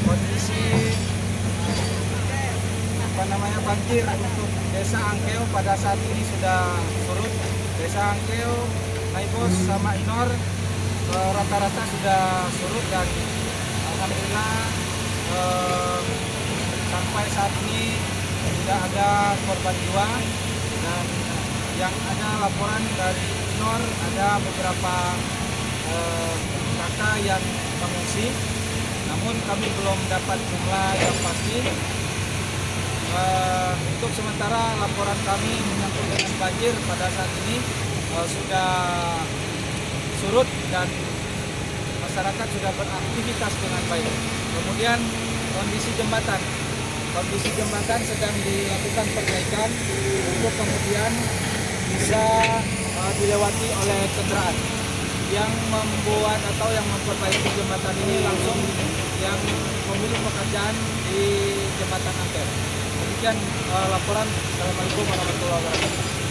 Kondisi banjir untuk Desa Angkeo pada saat ini sudah surut. Desa Angkeo, Naibos sama Inor rata-rata sudah surut dan alhamdulillah sampai saat ini tidak ada korban jiwa, dan yang ada laporan dari Inor ada beberapa kakak yang mengungsi, namun kami belum dapat jumlah yang pasti. Untuk sementara laporan kami menyangkut dengan banjir pada saat ini sudah surut dan masyarakat sudah beraktivitas dengan baik. Kemudian kondisi jembatan sedang dilakukan perbaikan untuk kemudian bisa dilewati oleh kendaraan. Yang membuat atau yang memperbaiki jembatan ini langsung yang memiliki pekerjaan di jembatan Ampel. Demikian laporan. Assalamualaikum warahmatullahi wabarakatuh.